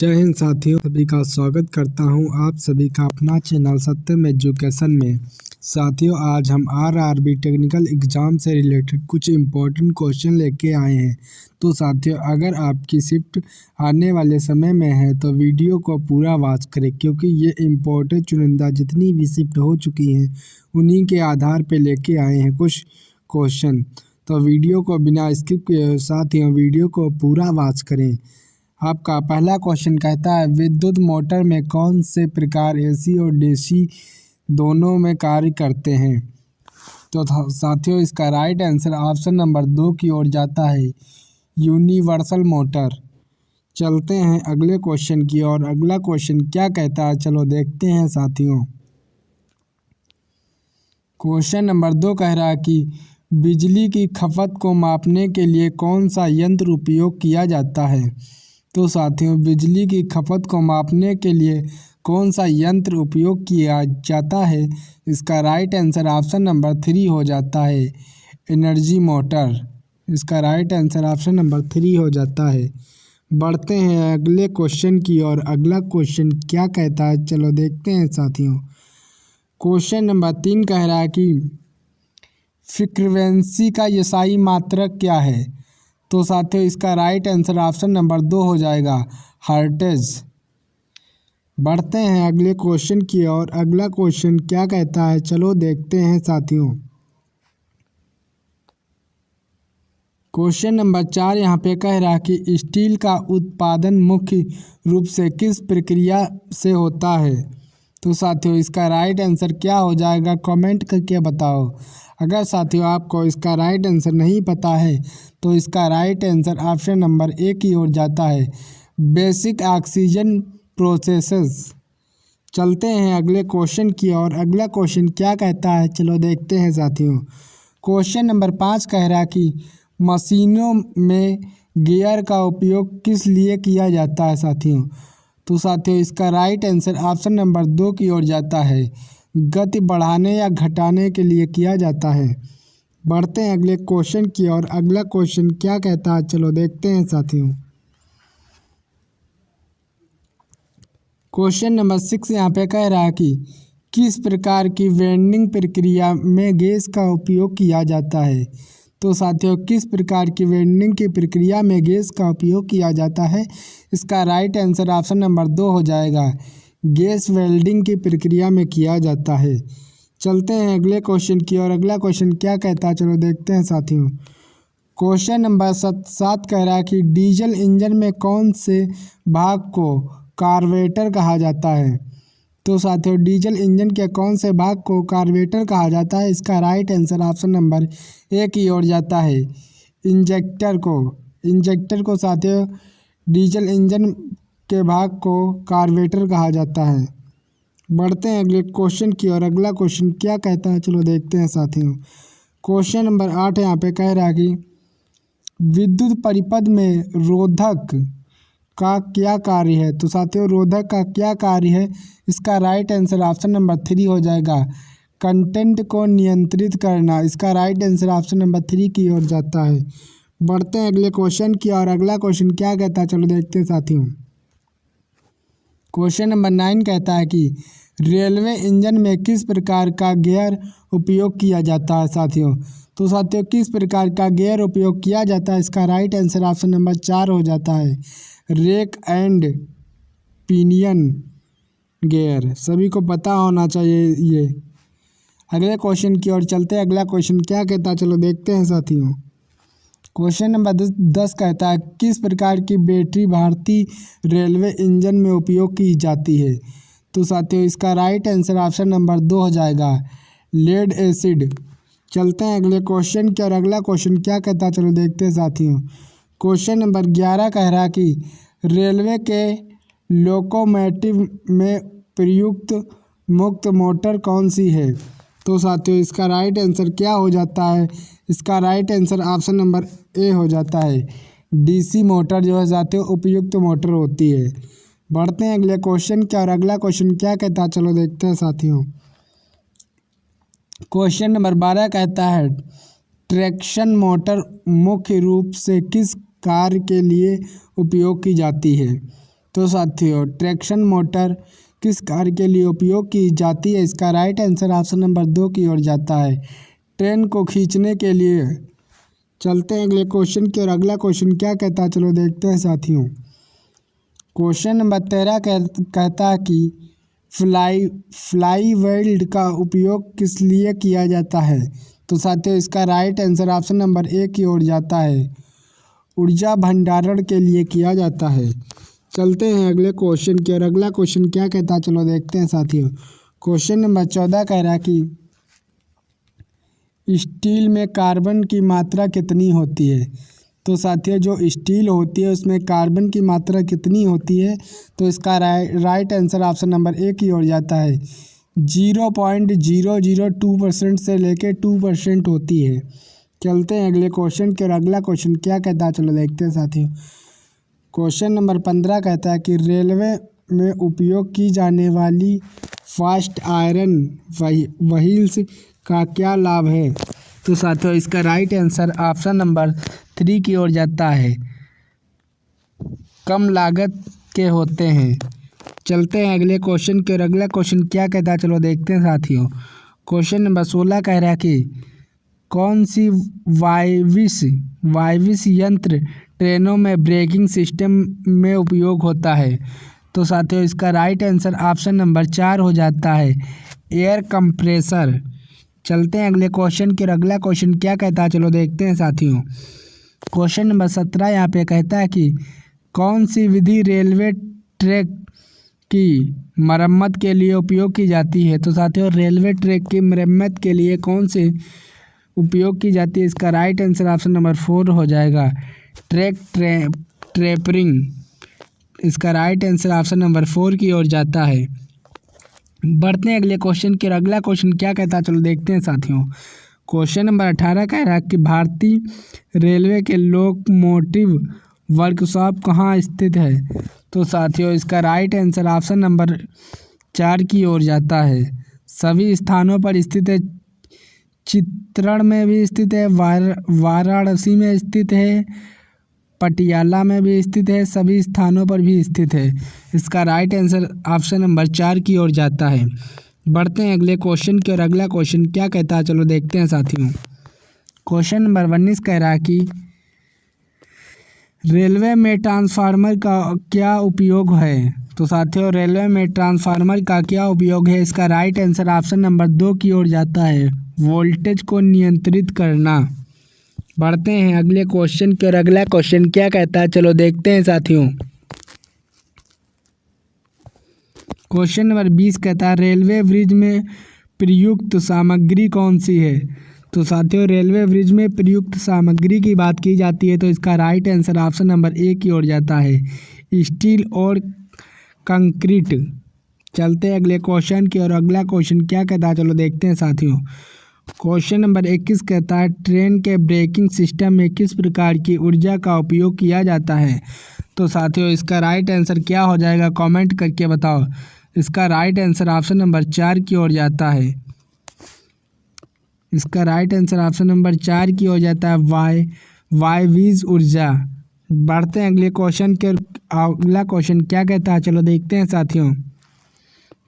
जय हिंद साथियों, सभी का स्वागत करता हूं आप सभी का अपना चैनल सत्यम एजुकेशन में। साथियों, आज हम आरआरबी टेक्निकल एग्ज़ाम से रिलेटेड कुछ इम्पोर्टेंट क्वेश्चन लेके आए हैं। तो साथियों, अगर आपकी शिफ्ट आने वाले समय में है तो वीडियो को पूरा वॉच करें, क्योंकि ये इम्पोर्टेंट चुनिंदा जितनी भी शिफ्ट हो चुकी हैं उन्हीं के आधार पर लेके आए हैं कुछ क्वेश्चन। तो वीडियो को बिना स्किप किए साथियों वीडियो को पूरा वॉच करें। आपका पहला क्वेश्चन कहता है, विद्युत मोटर में कौन से प्रकार एसी और डीसी दोनों में कार्य करते हैं? तो साथियों, इसका राइट आंसर ऑप्शन नंबर 2 की ओर जाता है, यूनिवर्सल मोटर। चलते हैं अगले क्वेश्चन की ओर। अगला क्वेश्चन क्या कहता है, चलो देखते हैं साथियों। क्वेश्चन नंबर 2 कह रहा है कि बिजली की खपत को मापने के लिए कौन सा यंत्र उपयोग किया जाता है? तो साथियों, बिजली की खपत को मापने के लिए कौन सा यंत्र उपयोग किया जाता है? इसका राइट आंसर ऑप्शन नंबर 3 हो जाता है, एनर्जी मोटर। इसका राइट आंसर ऑप्शन नंबर 3 हो जाता है। बढ़ते हैं अगले क्वेश्चन की और अगला क्वेश्चन क्या कहता है, चलो देखते हैं साथियों। क्वेश्चन नंबर 3 कह रहा है कि फ्रीक्वेंसी का एसआई मात्रक क्या है? तो साथियों, इसका राइट आंसर ऑप्शन नंबर 2 हो जाएगा, हर्ट्ज। बढ़ते हैं अगले क्वेश्चन की और अगला क्वेश्चन क्या कहता है, चलो देखते हैं साथियों। क्वेश्चन नंबर 4 यहाँ पे कह रहा है कि स्टील का उत्पादन मुख्य रूप से किस प्रक्रिया से होता है? तो साथियों, इसका राइट आंसर क्या हो जाएगा, कमेंट करके बताओ। अगर साथियों आपको इसका राइट आंसर नहीं पता है तो इसका राइट आंसर ऑप्शन नंबर 1 की ओर जाता है, बेसिक ऑक्सीजन प्रोसेसेस। चलते हैं अगले क्वेश्चन की और अगला क्वेश्चन क्या कहता है, चलो देखते हैं साथियों। क्वेश्चन नंबर 5 कह रहा है कि मशीनों में गियर का उपयोग किस लिए किया जाता है साथियों? तो साथियों, इसका राइट आंसर ऑप्शन नंबर 2 की ओर जाता है, गति बढ़ाने या घटाने के लिए किया जाता है। बढ़ते हैं अगले क्वेश्चन की और अगला क्वेश्चन क्या कहता है, चलो देखते हैं साथियों। क्वेश्चन नंबर 6 यहाँ पे कह रहा है कि किस प्रकार की वेल्डिंग प्रक्रिया में गैस का उपयोग किया जाता है? तो साथियों, किस प्रकार की वेल्डिंग की प्रक्रिया में गैस का उपयोग किया जाता है? इसका राइट आंसर ऑप्शन नंबर 2 हो जाएगा, गैस वेल्डिंग की प्रक्रिया में किया जाता है। चलते हैं अगले क्वेश्चन की और अगला क्वेश्चन क्या कहता है, चलो देखते हैं साथियों। क्वेश्चन नंबर 7 कह रहा है कि डीजल इंजन में कौन से भाग को कार्बोरेटर कहा जाता है? तो साथियों, डीजल इंजन के कौन से भाग को कार्बोरेटर कहा जाता है? इसका राइट आंसर ऑप्शन नंबर 1 की ओर जाता है, इंजेक्टर को। इंजेक्टर को साथियों डीजल इंजन के भाग को कार्बोरेटर कहा जाता है। बढ़ते हैं अगले क्वेश्चन की और अगला क्वेश्चन क्या कहता है, चलो देखते हैं साथियों। क्वेश्चन नंबर 8 यहाँ पे कह रहा है कि विद्युत परिपथ में रोधक का क्या कार्य है? तो साथियों, रोधक का क्या कार्य है? इसका राइट आंसर ऑप्शन नंबर 3 हो जाएगा, कंटेंट को नियंत्रित करना। इसका राइट आंसर ऑप्शन नंबर 3 की ओर जाता है। बढ़ते हैं अगले क्वेश्चन की और अगला क्वेश्चन क्या कहता है, चलो देखते हैं साथियों। क्वेश्चन नंबर 9 कहता है कि रेलवे इंजन में किस प्रकार का गियर उपयोग किया जाता है साथियों? तो साथियों, किस प्रकार का गियर उपयोग किया जाता है? इसका राइट आंसर ऑप्शन नंबर 4 हो जाता है, रेक एंड पिनियन गियर। सभी को पता होना चाहिए ये। अगले क्वेश्चन की ओर चलते हैं। अगला क्वेश्चन क्या कहता है, चलो देखते हैं साथियों। क्वेश्चन नंबर 10 कहता है, किस प्रकार की बैटरी भारतीय रेलवे इंजन में उपयोग की जाती है? तो साथियों, इसका राइट आंसर ऑप्शन नंबर 2 हो जाएगा, लेड एसिड। चलते हैं अगले क्वेश्चन की और अगला क्वेश्चन क्या कहता है, चलो देखते हैं साथियों। क्वेश्चन नंबर 11 कह रहा है कि रेलवे के लोकोमोटिव में प्रयुक्त मुक्त मोटर कौन सी है? तो साथियों, इसका राइट आंसर क्या हो जाता है? इसका right answer option number A हो जाता है, डीसी मोटर जो है साथियों उपयुक्त मोटर होती है। बढ़ते हैं अगले क्वेश्चन क्या और अगला क्वेश्चन क्या कहता है, चलो देखते हैं साथियों। क्वेश्चन नंबर 12 कहता है, ट्रैक्शन मोटर मुख्य रूप से किस कार्य के लिए उपयोग की जाती है? तो साथियों ट्रैक्शन मोटर किस कार्य के लिए उपयोग की जाती है? इसका राइट आंसर ऑप्शन नंबर 2 की ओर जाता है, ट्रेन को खींचने के लिए। चलते हैं अगले क्वेश्चन की और अगला क्वेश्चन क्या कहता है, चलो देखते हैं साथियों। क्वेश्चन नंबर 13 कहता है कि फ्लाई वेल्ड का उपयोग किस लिए किया जाता है? तो साथियों इसका राइट आंसर ऑप्शन नंबर 1 की ओर जाता है, ऊर्जा भंडारण के लिए किया जाता है। चलते हैं अगले क्वेश्चन की और अगला क्वेश्चन क्या कहता है, चलो देखते हैं साथियों। क्वेश्चन नंबर 14 कह रहा है कि स्टील में कार्बन की मात्रा कितनी होती है? तो साथियों जो स्टील होती है उसमें कार्बन की मात्रा कितनी होती है? तो इसका राइट आंसर ऑप्शन नंबर 1 की ओर जाता है, 0.002% से लेकर 2% होती है। चलते हैं अगले क्वेश्चन के और अगला क्वेश्चन क्या कहता है, चलो देखते हैं साथियों। क्वेश्चन नंबर 15 कहता है कि रेलवे में उपयोग की जाने वाली फास्ट आयरन व्हील्स का क्या लाभ है? तो साथियों इसका राइट आंसर ऑप्शन नंबर 3 की ओर जाता है, कम लागत के होते हैं। चलते हैं अगले क्वेश्चन के और अगला क्वेश्चन क्या कहता है, चलो देखते हैं साथियों। क्वेश्चन नंबर 16 कह रहा है कि कौन सी वायविश यंत्र ट्रेनों में ब्रेकिंग सिस्टम में उपयोग होता है? तो साथियों इसका राइट आंसर ऑप्शन नंबर 4 हो जाता है, एयर कंप्रेसर। चलते हैं अगले क्वेश्चन के और अगला क्वेश्चन क्या कहता है, चलो देखते हैं साथियों। क्वेश्चन नंबर 17 यहाँ पे कहता है कि कौन सी विधि रेलवे ट्रैक की मरम्मत के लिए उपयोग की जाती है? तो साथियों रेलवे ट्रैक की मरम्मत के लिए कौन से उपयोग की जाती है? इसका राइट आंसर ऑप्शन नंबर 4 हो जाएगा, ट्रैक ट्रैपरिंग। इसका राइट आंसर ऑप्शन नंबर 4 की ओर जाता है। बढ़ते हैं अगले क्वेश्चन के और अगला क्वेश्चन क्या कहता है, चलो देखते हैं साथियों। क्वेश्चन नंबर 18 कह रहा है कि भारतीय रेलवे के लोकोमोटिव वर्कशॉप कहाँ स्थित है? तो साथियों इसका राइट आंसर ऑप्शन नंबर 4 की ओर जाता है, सभी स्थानों पर स्थित है। चित्रण में भी स्थित है, वाराणसी में स्थित है, पटियाला में भी स्थित है, सभी स्थानों पर भी स्थित है। इसका राइट आंसर ऑप्शन नंबर 4 की ओर जाता है। बढ़ते हैं अगले क्वेश्चन के और अगला क्वेश्चन क्या कहता है, चलो देखते हैं साथियों। क्वेश्चन नंबर 19 कह रहा है कि रेलवे में ट्रांसफार्मर का क्या उपयोग है? तो साथियों रेलवे में ट्रांसफार्मर का क्या उपयोग है? इसका राइट आंसर ऑप्शन नंबर 2 की ओर जाता है, वोल्टेज को नियंत्रित करना। बढ़ते हैं अगले क्वेश्चन के और अगला क्वेश्चन क्या कहता है, चलो देखते हैं साथियों। क्वेश्चन नंबर 20 कहता है रेलवे ब्रिज में प्रयुक्त सामग्री कौन सी है? तो साथियों रेलवे ब्रिज में प्रयुक्त सामग्री की बात की जाती है तो इसका राइट आंसर ऑप्शन नंबर 1 की ओर जाता है, स्टील और कंक्रीट। चलते हैं अगले क्वेश्चन की और अगला क्वेश्चन क्या कहता है, चलो देखते हैं साथियों। क्वेश्चन नंबर 21 कहता है ट्रेन के ब्रेकिंग सिस्टम में किस प्रकार की ऊर्जा का उपयोग किया जाता है? तो साथियों इसका राइट आंसर क्या हो जाएगा, कमेंट करके बताओ। इसका राइट आंसर ऑप्शन नंबर 4 की ओर जाता है, इसका राइट आंसर ऑप्शन नंबर 4 की ओर जाता है, वायवीज ऊर्जा। बढ़ते हैं अगले क्वेश्चन के, अगला क्वेश्चन क्या कहता है, चलो देखते हैं साथियों।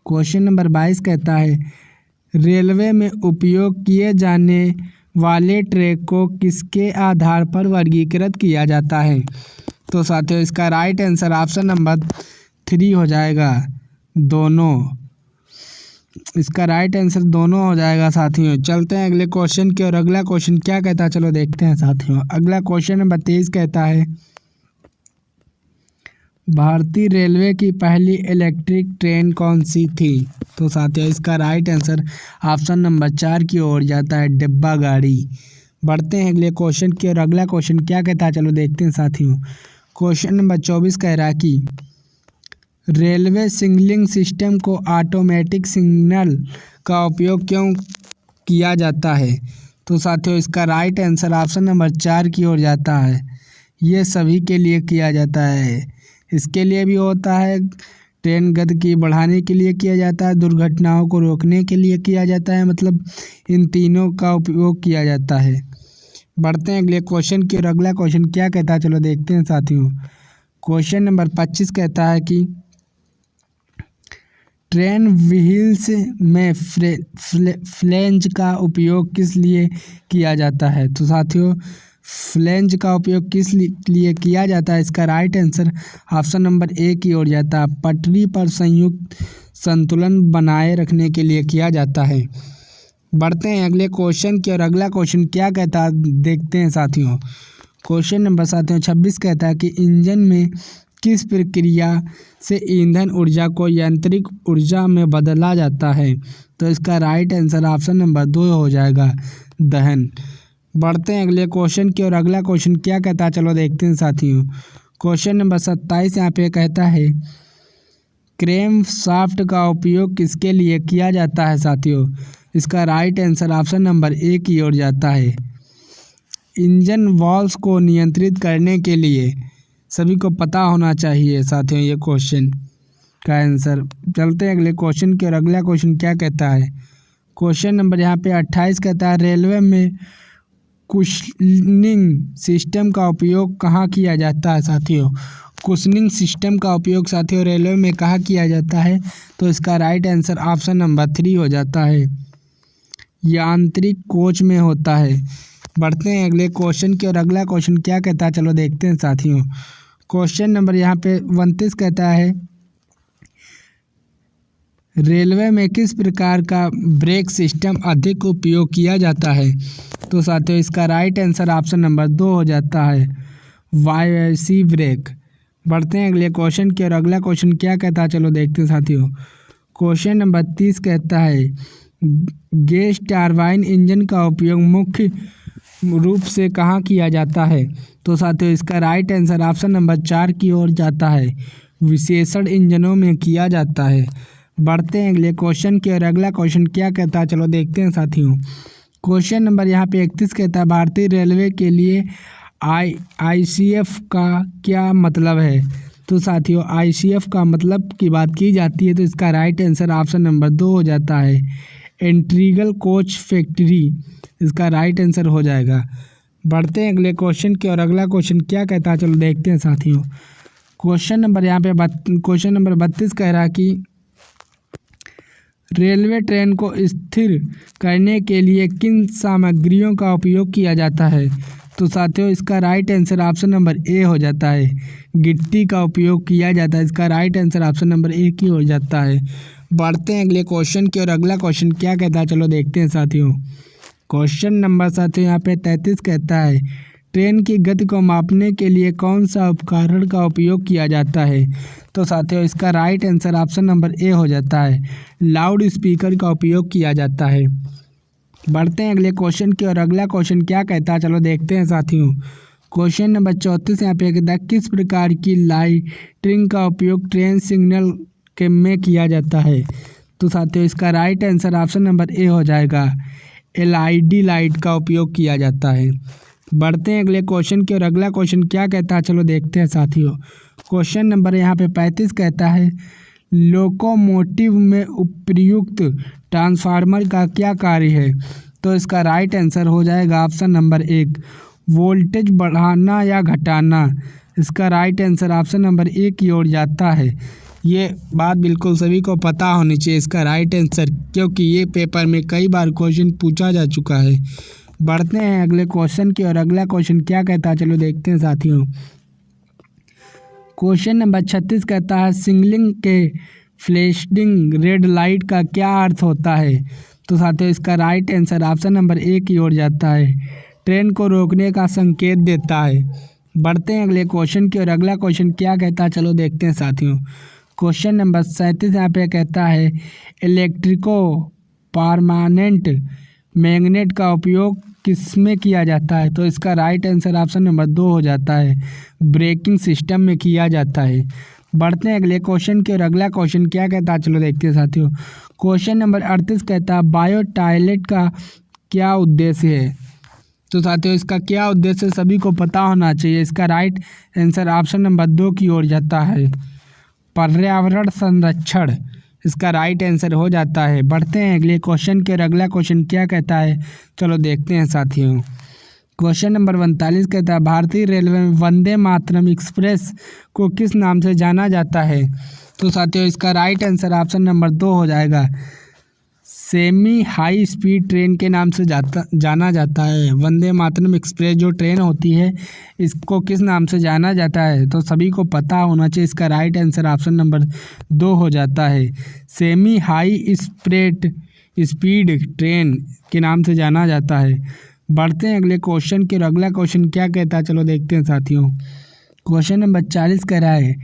क्वेश्चन नंबर 22 कहता है रेलवे में उपयोग किए जाने वाले ट्रैक को किसके आधार पर वर्गीकृत किया जाता है? तो साथियों इसका राइट आंसर ऑप्शन नंबर 3 हो जाएगा, दोनों। इसका राइट आंसर दोनों हो जाएगा साथियों। चलते हैं अगले क्वेश्चन के और अगला क्वेश्चन क्या कहता है, चलो देखते हैं साथियों। अगला क्वेश्चन नंबर 23 कहता है भारतीय रेलवे की पहली इलेक्ट्रिक ट्रेन कौन सी थी? तो साथियों इसका राइट आंसर ऑप्शन नंबर 4 की ओर जाता है, डिब्बा गाड़ी। बढ़ते हैं अगले क्वेश्चन की और अगला क्वेश्चन क्या कहता है, चलो देखते हैं साथियों। क्वेश्चन नंबर 24 कह रहा है कि रेलवे सिग्नलिंग सिस्टम को ऑटोमेटिक सिग्नल का उपयोग क्यों किया जाता है? तो साथियों इसका राइट आंसर ऑप्शन नंबर 4 की ओर जाता है, ये सभी के लिए किया जाता है। इसके लिए भी होता है, ट्रेन गति की बढ़ाने के लिए किया जाता है, दुर्घटनाओं को रोकने के लिए किया जाता है, मतलब इन तीनों का उपयोग किया जाता है। बढ़ते हैं अगले क्वेश्चन की और अगला क्वेश्चन क्या कहता है, चलो देखते हैं साथियों। क्वेश्चन नंबर 25 कहता है कि ट्रेन व्हील्स में फ्लेंज का उपयोग किस लिए किया जाता है। तो साथियों फ्लेंज का उपयोग किस लिए किया जाता है, इसका right answer option number A की ओर जाता है। पटरी पर संयुक्त संतुलन बनाए रखने के लिए किया जाता है। बढ़ते हैं अगले क्वेश्चन की और अगला क्वेश्चन क्या कहता है देखते हैं साथियों। क्वेश्चन नंबर 26 कहता है कि इंजन में किस प्रक्रिया से ईंधन ऊर्जा को यांत्रिक ऊर्जा में बदला जाता है। तो इसका राइट आंसर ऑप्शन नंबर 2 हो जाएगा, दहन। बढ़ते हैं अगले क्वेश्चन की और अगला क्वेश्चन क्या कहता है चलो देखते हैं साथियों। क्वेश्चन नंबर 27 यहाँ पे कहता है क्रैंक शाफ्ट का उपयोग किसके लिए किया जाता है साथियों। इसका right answer option number A की ओर जाता है। इंजन वाल्व्स को नियंत्रित करने के लिए सभी को पता होना चाहिए साथियों ये क्वेश्चन का आंसर। चलते हैं अगले क्वेश्चन की और अगला क्वेश्चन क्या कहता है। क्वेश्चन नंबर यहाँ पे 28 कहता है रेलवे में कुशनिंग सिस्टम का उपयोग कहाँ किया जाता है साथियों। कुशनिंग सिस्टम का उपयोग साथियों रेलवे में कहाँ किया जाता है। तो इसका राइट आंसर ऑप्शन नंबर 3 हो जाता है, यांत्रिक कोच में होता है। बढ़ते हैं अगले क्वेश्चन की और अगला क्वेश्चन क्या कहता है चलो देखते हैं साथियों। क्वेश्चन नंबर यहाँ पे 29 कहता है रेलवे में किस प्रकार का ब्रेक सिस्टम अधिक उपयोग किया जाता है। तो साथियों इसका राइट आंसर ऑप्शन नंबर 2 हो जाता है, वाईसी ब्रेक। बढ़ते हैं अगले क्वेश्चन की और अगला क्वेश्चन क्या कहता है चलो देखते हैं साथियों। क्वेश्चन नंबर 30 कहता है गैस टरबाइन इंजन का उपयोग मुख्य रूप से कहाँ किया जाता है। तो साथियों इसका राइट आंसर ऑप्शन नंबर 4 की ओर जाता है, विशेषण इंजनों में किया जाता है। बढ़ते हैं अगले क्वेश्चन की और अगला क्वेश्चन क्या कहता है चलो देखते हैं साथियों। क्वेश्चन नंबर यहाँ पे 31 कहता है भारतीय रेलवे के लिए आईसीएफ का क्या मतलब है। तो साथियों आईसीएफ का मतलब की बात की जाती है तो इसका राइट आंसर ऑप्शन नंबर 2 हो जाता है, इंटीग्रल कोच फैक्ट्री। इसका राइट आंसर हो जाएगा। बढ़ते हैं अगले क्वेश्चन की और अगला क्वेश्चन क्या कहता है चलो देखते हैं साथियों। क्वेश्चन नंबर यहाँ पे क्वेश्चन नंबर 32 कह रहा है कि रेलवे ट्रेन को स्थिर करने के लिए किन सामग्रियों का उपयोग किया जाता है। तो साथियों इसका right answer option number A हो जाता है, गिट्टी का उपयोग किया जाता है। इसका right answer option number A की हो जाता है। बढ़ते हैं अगले क्वेश्चन की और अगला क्वेश्चन क्या कहता है चलो देखते हैं साथियों। क्वेश्चन नंबर साथियों यहाँ पे 33 कहता है ट्रेन की गति को मापने के लिए कौन सा उपकरण का उपयोग किया जाता है। तो साथियों इसका right answer option number A हो जाता है, लाउड स्पीकर का उपयोग किया जाता है। बढ़ते हैं अगले क्वेश्चन की और अगला क्वेश्चन क्या कहता है चलो देखते हैं साथियों। क्वेश्चन नंबर 34 यहाँ पे कहता है किस प्रकार की लाइटिंग का उपयोग ट्रेन सिग्नल के में किया जाता है। तो साथियों इसका right answer option number A हो जाएगा, एलईडी लाइट का उपयोग किया जाता है। बढ़ते हैं अगले क्वेश्चन की और अगला क्वेश्चन क्या कहता है चलो देखते हैं साथियों। क्वेश्चन नंबर यहाँ पे 35 कहता है लोकोमोटिव में उपयुक्त ट्रांसफार्मर का क्या कार्य है। तो इसका राइट आंसर हो जाएगा ऑप्शन नंबर 1, वोल्टेज बढ़ाना या घटाना। इसका right answer option number A की ओर जाता है। ये बात बिल्कुल सभी को पता होनी चाहिए इसका राइट आंसर, क्योंकि ये पेपर में कई बार क्वेश्चन पूछा जा चुका है। बढ़ते हैं अगले क्वेश्चन की और अगला क्वेश्चन क्या कहता है चलो देखते हैं साथियों। क्वेश्चन नंबर 36 कहता है सिग्नलिंग के फ्लैशिंग रेड लाइट का क्या अर्थ होता है। तो साथियों इसका right answer option number A की ओर जाता है, ट्रेन को रोकने का संकेत देता है। बढ़ते हैं अगले क्वेश्चन की और अगला क्वेश्चन क्या कहता है चलो देखते हैं साथियों। क्वेश्चन नंबर 37 यहाँ पे कहता है इलेक्ट्रिको परमानेंट मैग्नेट का उपयोग किस में किया जाता है। तो इसका राइट आंसर ऑप्शन नंबर 2 हो जाता है, ब्रेकिंग सिस्टम में किया जाता है। बढ़ते हैं अगले क्वेश्चन की और अगला क्वेश्चन क्या कहता है चलो देखते हैं साथियों। क्वेश्चन नंबर 38 कहता है बायो टॉयलेट का क्या उद्देश्य है। तो साथियों इसका क्या उद्देश्य सभी को पता होना चाहिए। इसका राइट आंसर ऑप्शन नंबर 2 की ओर जाता है, पर्यावरण संरक्षण। इसका राइट आंसर हो जाता है। बढ़ते हैं अगले क्वेश्चन के और अगला क्वेश्चन क्या कहता है चलो देखते हैं साथियों। क्वेश्चन नंबर 45 कहता है भारतीय रेलवे में वंदे मातरम एक्सप्रेस को किस नाम से जाना जाता है? तो साथियों इसका राइट आंसर ऑप्शन नंबर 2 हो जाएगा। सेमी हाई स्पीड ट्रेन के नाम से जाना जाता है। वंदे मातरम एक्सप्रेस जो ट्रेन होती है इसको किस नाम से जाना जाता है? तो सभी को पता होना चाहिए। इसका राइट आंसर ऑप्शन नंबर 2 हो जाता है। सेमी हाई स्पीड ट्रेन के नाम से जाना जाता है। बढ़ते हैं अगले क्वेश्चन की, और अगला क्वेश्चन क्या कहता है चलो देखते हैं साथियों। क्वेश्चन नंबर 40 कह रहा है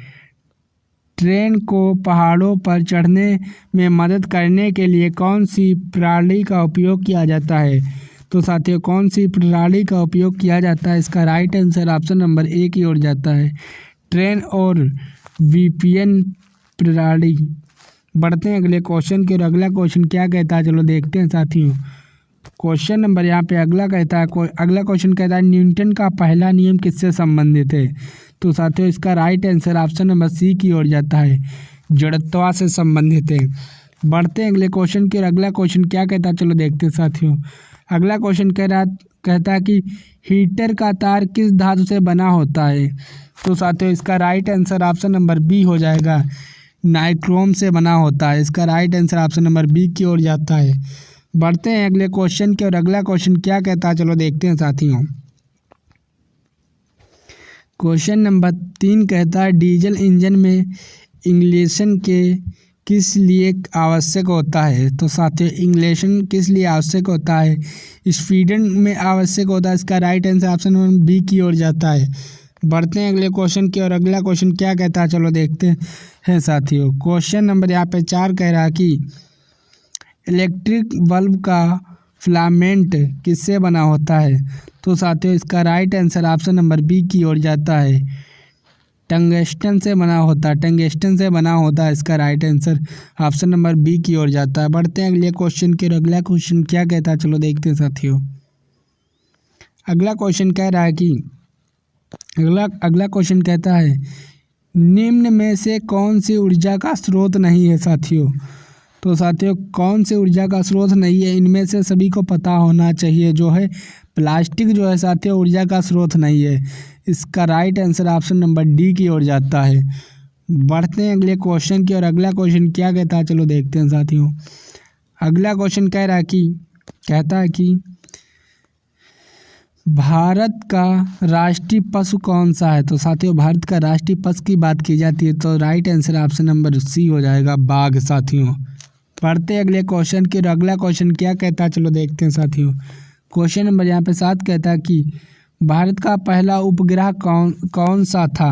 ट्रेन को पहाड़ों पर चढ़ने में मदद करने के लिए कौन सी प्रणाली का उपयोग किया जाता है? तो साथियों कौन सी प्रणाली का उपयोग किया जाता है? इसका राइट आंसर ऑप्शन नंबर 1 की ओर जाता है, ट्रेन और वीपीएन प्रणाली। बढ़ते हैं अगले क्वेश्चन की, और अगला क्वेश्चन क्या कहता है चलो देखते हैं साथियों। क्वेश्चन नंबर यहाँ पे अगला क्वेश्चन कहता है न्यूटन का पहला नियम किससे संबंधित है? तो साथियों इसका right answer option number C की ओर जाता है, जड़त्व से संबंधित है। बढ़ते हैं अगले क्वेश्चन की, और अगला क्वेश्चन क्या कहता है चलो देखते हैं साथियों। अगला क्वेश्चन कहता है कि हीटर का तार किस धातु से बना होता है? तो साथियों इसका right answer option number B हो जाएगा, नाइक्रोम से बना होता है। इसका right answer option number B की ओर जाता है। बढ़ते हैं अगले क्वेश्चन के, और अगला क्वेश्चन क्या कहता है चलो देखते हैं साथियों। क्वेश्चन नंबर 3 कहता है डीजल इंजन में इंग्लेशन के किस लिए आवश्यक होता है? तो साथियों इंग्लेशन किस लिए आवश्यक होता है? स्पीडन में आवश्यक होता है। इसका right answer option number B की ओर जाता है। बढ़ते हैं अगले क्वेश्चन की, और अगला क्वेश्चन क्या कहता है चलो देखते हैं साथियों। क्वेश्चन नंबर यहाँ पे 4 कह रहा है कि इलेक्ट्रिक बल्ब का फिलामेंट किससे बना होता है? तो साथियों इसका right answer option number B की ओर जाता है, टंगस्टन से बना होता है। इसका right answer option number B की ओर जाता है। बढ़ते हैं अगले क्वेश्चन के, और अगला क्वेश्चन क्या कहता है चलो देखते हैं साथियों। अगला क्वेश्चन कह रहा है कि अगला क्वेश्चन कहता है निम्न में से कौन सी ऊर्जा का स्रोत नहीं है साथियों? तो साथियों कौन से ऊर्जा का स्रोत नहीं है? इनमें से सभी को पता होना चाहिए। जो है प्लास्टिक जो है साथियों ऊर्जा का स्रोत नहीं है। इसका right answer option number D की ओर जाता है। बढ़ते हैं अगले क्वेश्चन की, और अगला क्वेश्चन क्या कहता है चलो देखते हैं साथियों। अगला क्वेश्चन कहता है कि भारत का राष्ट्रीय पशु कौन सा है? तो साथियों भारत का राष्ट्रीय पशु की बात की जाती है तो right answer option number C हो जाएगा, बाघ साथियों। पढ़ते हैं अगले क्वेश्चन के, और अगला क्वेश्चन क्या कहता है चलो देखते हैं साथियों। क्वेश्चन नंबर यहाँ पे 7 कहता है कि भारत का पहला उपग्रह कौन सा था?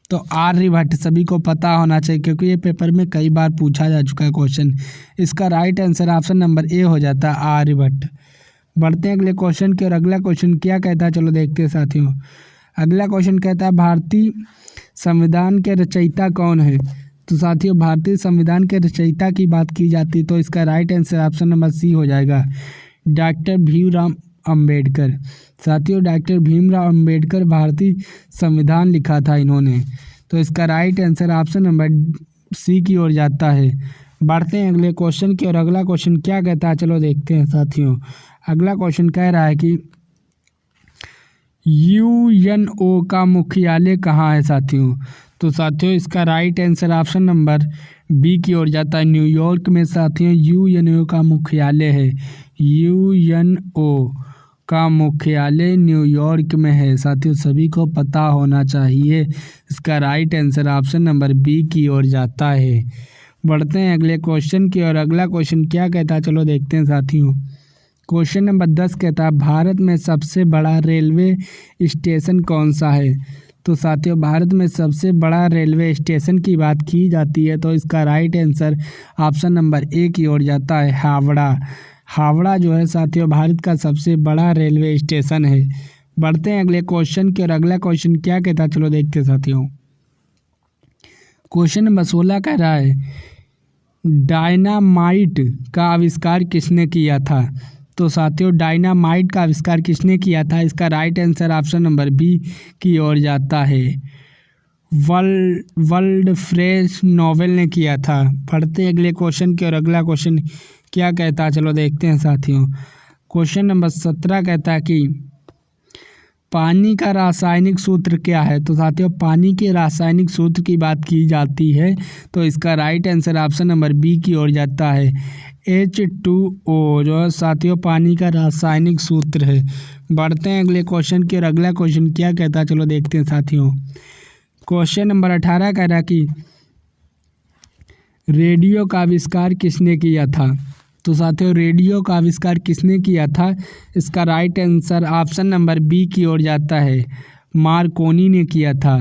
तो आर्यभट्ट, सभी को पता होना चाहिए क्योंकि ये पेपर में कई बार पूछा जा चुका है क्वेश्चन। इसका right answer option number A हो जाता है, आर्यभट्ट। बढ़ते हैं अगले क्वेश्चन के, और अगला क्वेश्चन क्या कहता है चलो देखते हैं साथियों। अगला क्वेश्चन कहता है भारतीय संविधान के रचयिता कौन है? तो साथियों भारतीय संविधान के रचयिता की बात की जाती है तो इसका right answer option number C हो जाएगा, डॉक्टर भीमराव अंबेडकर। साथियों डॉक्टर भीमराव अंबेडकर भारतीय संविधान लिखा था इन्होंने, तो इसका right answer option number C की ओर जाता है। बढ़ते हैं अगले क्वेश्चन की, और अगला क्वेश्चन क्या कहता है चलो देखते हैं साथियों। अगला क्वेश्चन कह रहा है कि यूएनओ का मुख्यालय कहाँ है साथियों? तो साथियों इसका right answer option number B की ओर जाता है, न्यूयॉर्क में साथियों यूएनओ का मुख्यालय है। यूएनओ का मुख्यालय न्यूयॉर्क में है साथियों, सभी को पता होना चाहिए। इसका right answer option number B की ओर जाता है। बढ़ते हैं अगले क्वेश्चन की, और अगला क्वेश्चन क्या कहता है चलो देखते हैं साथियों। क्वेश्चन नंबर 10 कहता है भारत में सबसे बड़ा रेलवे स्टेशन कौन सा है? तो साथियों भारत में सबसे बड़ा रेलवे स्टेशन की बात की जाती है तो इसका right answer option number A की ओर जाता है, हावड़ा। हावड़ा जो है साथियों भारत का सबसे बड़ा रेलवे स्टेशन है। बढ़ते हैं अगले क्वेश्चन की, और अगला क्वेश्चन क्या कहता है चलो देखते हैं साथियों। क्वेश्चन नंबर 16 कह रहा है डायनामाइट का आविष्कार किसने किया था? तो साथियों डायनामाइट का आविष्कार किसने किया था? इसका right answer option number B की ओर जाता है, वर्ल्ड फ्रेश नोवेल ने किया था। पढ़ते हैं अगले क्वेश्चन के, और अगला क्वेश्चन क्या कहता है चलो देखते हैं साथियों। क्वेश्चन नंबर 17 कहता है कि पानी का रासायनिक सूत्र क्या है? तो साथियों पानी के रासायनिक सूत्र की बात की जाती है तो इसका right answer option number B की ओर जाता है। H2O जो है साथियों पानी का रासायनिक सूत्र है। बढ़ते हैं अगले क्वेश्चन की और अगला क्वेश्चन क्या कहता है चलो देखते हैं साथियों। क्वेश्चन नंबर 18 कह रहा कि रेडियो का आविष्कार किसने किया था? तो साथियों रेडियो का आविष्कार किसने किया था? इसका right answer option number B की ओर जाता है, मार्कोनी ने किया था।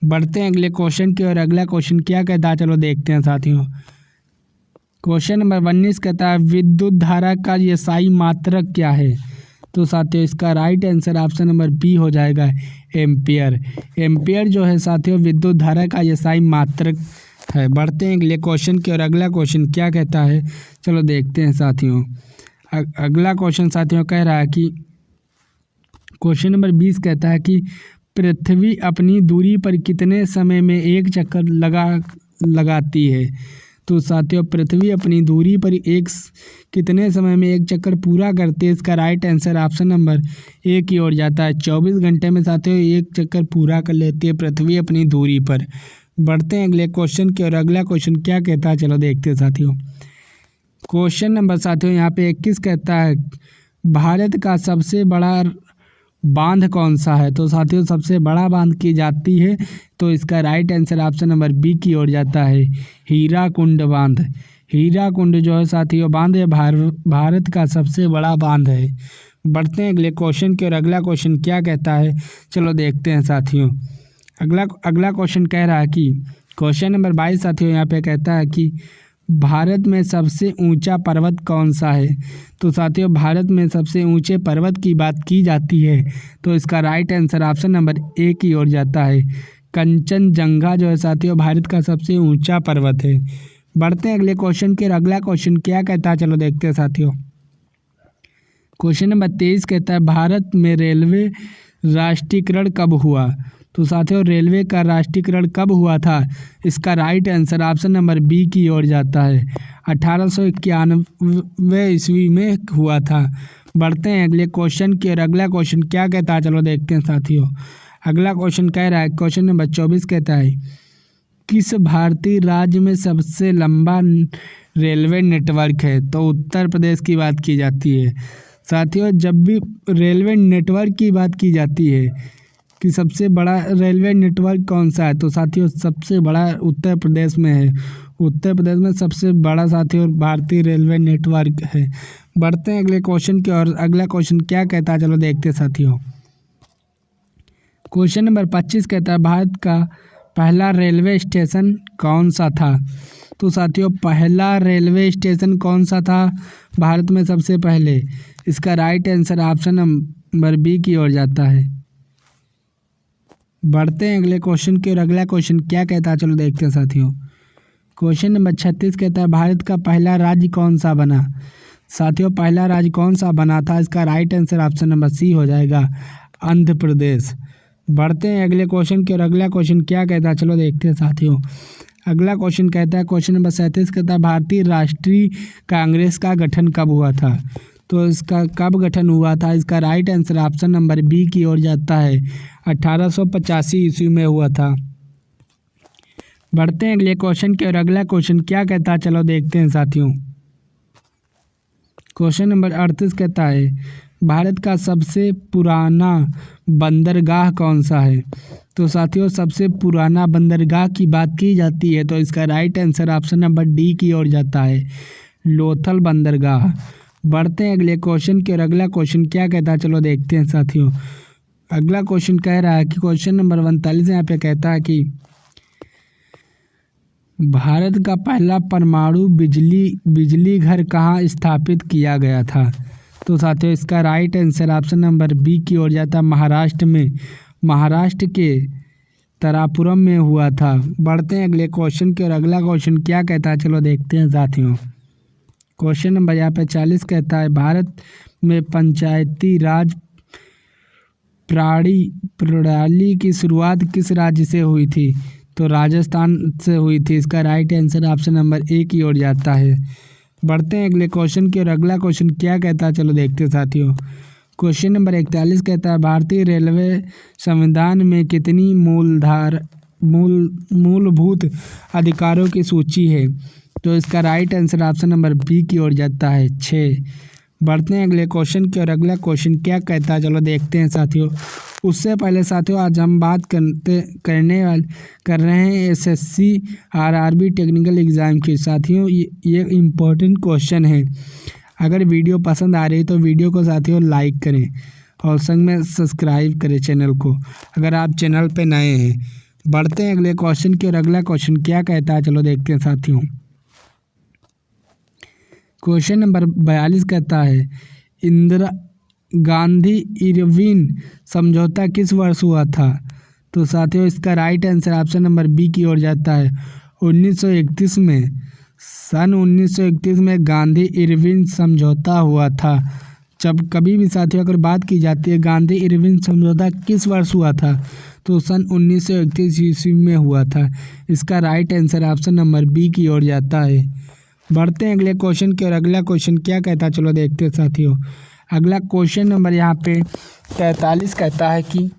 बढ़ते हैं अगले क्वेश्चन की और अगला क्वेश्चन क्या कहता है चलो देखते हैं साथियों। क्वेश्चन नंबर 19 कहता है विद्युत धारा का यसाई मात्रक क्या है? तो साथियों इसका right answer option number B हो जाएगा, एम्पियर। एम्पियर जो है साथियों विद्युत धारा का यसाई मात्रक है। बढ़ते हैं अगले क्वेश्चन की और अगला क्वेश्चन क्या कहता है चलो देखते हैं साथियों। अगला क्वेश्चन साथियों कह रहा है कि क्वेश्चन नंबर 20 कहता है कि पृथ्वी अपनी दूरी पर कितने समय में एक चक्कर लगाती है? तो साथियों पृथ्वी अपनी दूरी पर कितने समय में एक चक्कर पूरा करती है? इसका right answer option number A की ओर जाता है, 24 घंटे में साथियों एक चक्कर पूरा कर लेती है पृथ्वी अपनी दूरी पर। बढ़ते हैं अगले क्वेश्चन की और अगला क्वेश्चन क्या कहता है चलो देखते हैं साथियों। क्वेश्चन नंबर साथियों यहाँ पे 21 कहता है भारत का सबसे बड़ा बांध कौन सा है? तो साथियों सबसे बड़ा बांध की जाती है तो इसका right answer option number B की ओर जाता है, हीराकुंड बांध। हीराकुंड जो है साथियों बांध है भारत का सबसे बड़ा बांध है। बढ़ते हैं अगले क्वेश्चन की और अगला क्वेश्चन क्या कहता है चलो देखते हैं साथियों। अगला क्वेश्चन कह रहा है कि क्वेश्चन नंबर 22 साथियों यहाँ पे कहता है कि भारत में सबसे ऊंचा पर्वत कौन सा है? तो साथियों भारत में सबसे ऊंचे पर्वत की बात की जाती है तो इसका right answer option number A की ओर जाता है, कंचनजंगा जो है साथियों भारत का सबसे ऊंचा पर्वत है। बढ़ते हैं अगले क्वेश्चन के और अगला क्वेश्चन क्या कहता है चलो देखते हैं साथियों। क्वेश्चन नंबर 23 कहता है भारत में रेलवे राष्ट्रीयकरण कब हुआ? तो साथियों रेलवे का राष्ट्रीयकरण कब हुआ था? इसका right answer option number B की ओर जाता है, 1891 ईस्वी में हुआ था। बढ़ते हैं अगले क्वेश्चन की और अगला क्वेश्चन क्या कहता है चलो देखते हैं साथियों। अगला क्वेश्चन कह रहा है क्वेश्चन नंबर 24 कहता है किस भारतीय राज्य में सबसे लंबा रेलवे नेटवर्क है? तो उत्तर प्रदेश की बात की जाती है। साथियों जब भी रेलवे नेटवर्क की बात की जाती है कि सबसे बड़ा रेलवे नेटवर्क कौन सा है तो साथियों सबसे बड़ा उत्तर प्रदेश में है। उत्तर प्रदेश में सबसे बड़ा साथियों भारतीय रेलवे नेटवर्क है। बढ़ते हैं अगले क्वेश्चन की और अगला क्वेश्चन क्या कहता है चलो देखते हैं साथियों। क्वेश्चन नंबर 25 कहता है भारत का पहला रेलवे स्टेशन कौन सा था? तो साथियों पहला रेलवे स्टेशन कौन सा था भारत में सबसे पहले? इसका right answer option number B की ओर जाता है। बढ़ते हैं अगले क्वेश्चन की और अगला क्वेश्चन क्या कहता है चलो देखते हैं साथियों। क्वेश्चन नंबर 36 कहता है भारत का पहला राज्य कौन सा बना? साथियों पहला राज्य कौन सा बना था? इसका right answer option number C हो जाएगा, आंध्र प्रदेश। बढ़ते हैं अगले क्वेश्चन की और अगला क्वेश्चन क्या कहता है चलो देखते हैं साथियों। अगला क्वेश्चन कहता है क्वेश्चन नंबर 37 कहता है भारतीय राष्ट्रीय कांग्रेस का गठन कब हुआ था? तो इसका कब गठन हुआ था? इसका right answer option number B की ओर जाता है, 1885 ईस्वी में हुआ था। बढ़ते हैं अगले क्वेश्चन के और अगला क्वेश्चन क्या कहता है चलो देखते हैं साथियों। क्वेश्चन नंबर 38 कहता है भारत का सबसे पुराना बंदरगाह कौन सा है? तो साथियों सबसे पुराना बंदरगाह की बात की जाती है तो इसका right answer option number D की ओर जाता है, लोथल बंदरगाह। बढ़ते हैं अगले क्वेश्चन की और अगला क्वेश्चन क्या कहता है चलो देखते हैं साथियों। अगला क्वेश्चन कह रहा है कि क्वेश्चन नंबर 39 यहाँ पे कहता है कि भारत का पहला परमाणु बिजली घर कहाँ स्थापित किया गया था? तो साथियों इसका right answer option number B की ओर जाता है, महाराष्ट्र में, महाराष्ट्र के तारापुरम में हुआ था। बढ़ते हैं अगले क्वेश्चन की और अगला क्वेश्चन क्या कहता है चलो देखते हैं साथियों। क्वेश्चन नंबर यहाँ पे 40 कहता है भारत में पंचायती राज प्रणाली की शुरुआत किस राज्य से हुई थी? तो राजस्थान से हुई थी। इसका right answer option number A की ओर जाता है। बढ़ते हैं अगले क्वेश्चन की और अगला क्वेश्चन क्या कहता है चलो देखते हैं साथियों। क्वेश्चन नंबर 41 कहता है भारतीय रेलवे संविधान में कितनी मूलभूत अधिकारों की सूची है? तो इसका right answer option number B की ओर जाता है 6। बढ़ते हैं अगले क्वेश्चन की और अगला क्वेश्चन क्या कहता है, चलो देखते हैं साथियों। उससे पहले साथियों आज हम बात कर रहे हैं एसएससी आरआरबी टेक्निकल एग्ज़ाम की। साथियों ये इम्पोर्टेंट क्वेश्चन है। अगर वीडियो पसंद आ रही है तो वीडियो को साथियों लाइक करें और संग में सब्सक्राइब करें चैनल को, अगर आप चैनल पे नए हैं। बढ़ते हैं अगले क्वेश्चन की और अगला क्वेश्चन क्या कहता है, चलो देखते हैं साथियों। क्वेश्चन नंबर 42 कहता है इंदिरा गांधी इरविन समझौता किस वर्ष हुआ था? तो साथियों इसका right answer option number B की ओर जाता है 1931 में। सन 1931 में गांधी इरविन समझौता हुआ था। जब कभी भी साथियों अगर बात की जाती है गांधी इरविन समझौता किस वर्ष हुआ था, तो सन 1931 ईस्वी में हुआ था। इसका right answer option number B की ओर जाता है। बढ़ते हैं अगले क्वेश्चन के और अगला क्वेश्चन क्या कहता है, चलो देखते हैं साथियों। अगला क्वेश्चन नंबर यहाँ पे 43 कहता है कि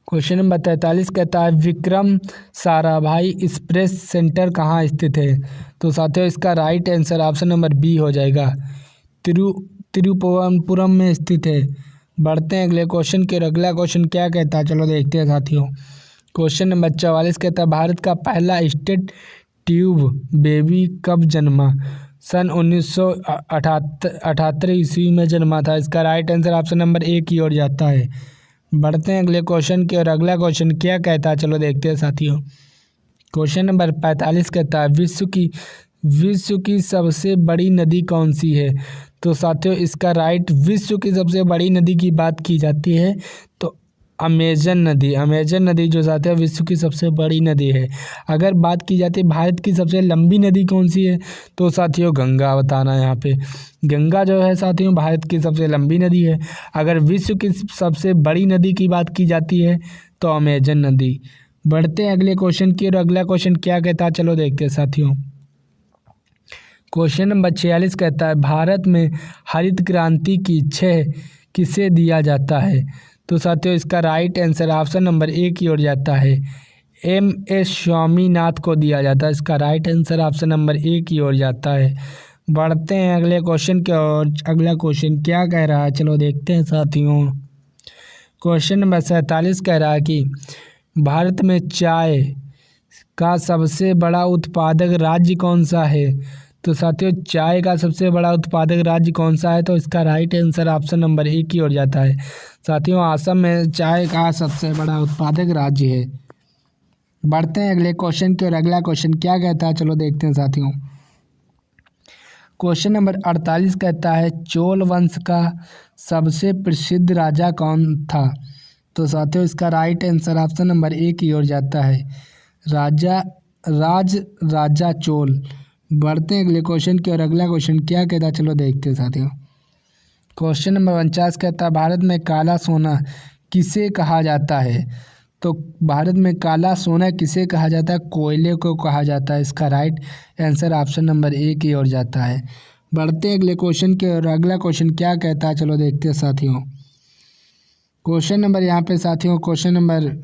क्वेश्चन नंबर 43 कहता है विक्रम साराभाई एक्सप्रेस सेंटर कहाँ स्थित है? तो साथियों इसका right answer option number B हो जाएगा, तिरुवनंतपुरम में स्थित है। बढ़ते हैं अगले क्वेश्चन के और अगला क्वेश्चन क्या कहता है, चलो देखते हैं साथियों। क्वेश्चन नंबर 44 कहता है भारत का पहला स्टेट ट्यूब बेबी कब जन्मा? सन 1978 ईस्वी में जन्मा था। इसका right answer option number A की ओर जाता है। बढ़ते हैं अगले क्वेश्चन के और अगला क्वेश्चन क्या कहता है, चलो देखते हैं साथियों। क्वेश्चन नंबर 45 कहता है विश्व की सबसे बड़ी नदी कौन सी है? तो साथियों इसका राइट विश्व की सबसे बड़ी नदी की बात की जाती है तो अमेजन नदी जो साथियों विश्व की सबसे बड़ी नदी है। अगर बात की जाती है भारत की सबसे लंबी नदी कौन सी है, तो साथियों गंगा बताना यहाँ पे। गंगा जो है साथियों भारत की सबसे लंबी नदी है। अगर विश्व की सबसे बड़ी नदी की बात की जाती है तो अमेजन नदी। बढ़ते हैं अगले क्वेश्चन की और अगला क्वेश्चन क्या कहता है, चलो देखते हैं साथियों। क्वेश्चन नंबर 46 कहता है भारत में हरित क्रांति की 6 किसे दिया जाता है? तो साथियों इसका right answer option number A की ओर जाता है, MS स्वामीनाथन को दिया जाता है। इसका right answer option number A की ओर जाता है। बढ़ते हैं अगले क्वेश्चन के और अगला क्वेश्चन क्या कह रहा है, चलो देखते हैं साथियों। क्वेश्चन नंबर 47 कह रहा है कि भारत में चाय का सबसे बड़ा उत्पादक राज्य कौन सा है? तो साथियों चाय का सबसे बड़ा उत्पादक राज्य कौन सा है? तो इसका right answer option number A की ओर जाता है। साथियों असम में चाय का सबसे बड़ा उत्पादक राज्य है। बढ़ते हैं अगले क्वेश्चन की और अगला क्वेश्चन क्या कहता है, चलो देखते हैं साथियों। क्वेश्चन नंबर 48 कहता है चोल वंश का सबसे प्रसिद्ध राजा कौन था? तो साथियों इसका right answer option number A की ओर जाता है, राजा चोल। बढ़ते हैं अगले क्वेश्चन की और अगला क्वेश्चन क्या कहता है, चलो देखते हैं साथियों। क्वेश्चन नंबर 49 कहता है भारत में काला सोना किसे कहा जाता है? तो भारत में काला सोना किसे कहा जाता है? कोयले को कहा जाता है। इसका right answer option number A की ओर जाता है। बढ़ते हैं अगले क्वेश्चन के और अगला क्वेश्चन क्या कहता है, चलो देखते हैं साथियों। क्वेश्चन नंबर यहाँ पे साथियों क्वेश्चन नंबर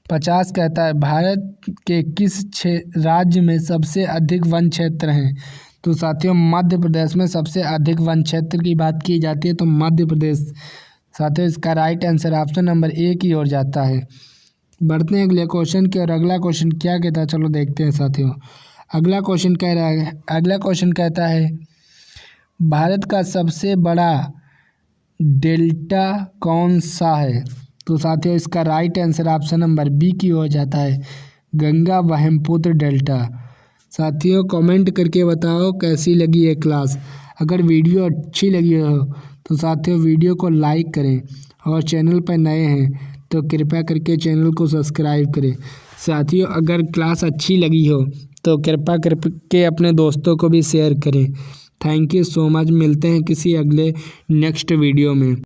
50 कहता है भारत के किस राज्य में सबसे अधिक वन क्षेत्र हैं? तो साथियों मध्य प्रदेश में सबसे अधिक वन क्षेत्र की बात की जाती है तो मध्य प्रदेश। साथियों इसका right answer option number A की ओर जाता है। बढ़ते हैं अगले क्वेश्चन के और अगला क्वेश्चन क्या कहता है, चलो देखते हैं साथियों। अगला क्वेश्चन कह रहा है, अगला क्वेश्चन कहता है भारत का सबसे बड़ा डेल्टा कौन सा है? तो साथियों इसका right answer option number B की हो जाता है, गंगा ब्रह्मपुत्र डेल्टा। साथियों कमेंट करके बताओ कैसी लगी ये क्लास। अगर वीडियो अच्छी लगी हो तो साथियों वीडियो को लाइक करें और चैनल पर नए हैं तो कृपया करके चैनल को सब्सक्राइब करें। साथियों अगर क्लास अच्छी लगी हो तो कृपया करके अपने दोस्तों को भी शेयर करें। Thank you so much. मिलते हैं किसी अगले नेक्स्ट वीडियो में।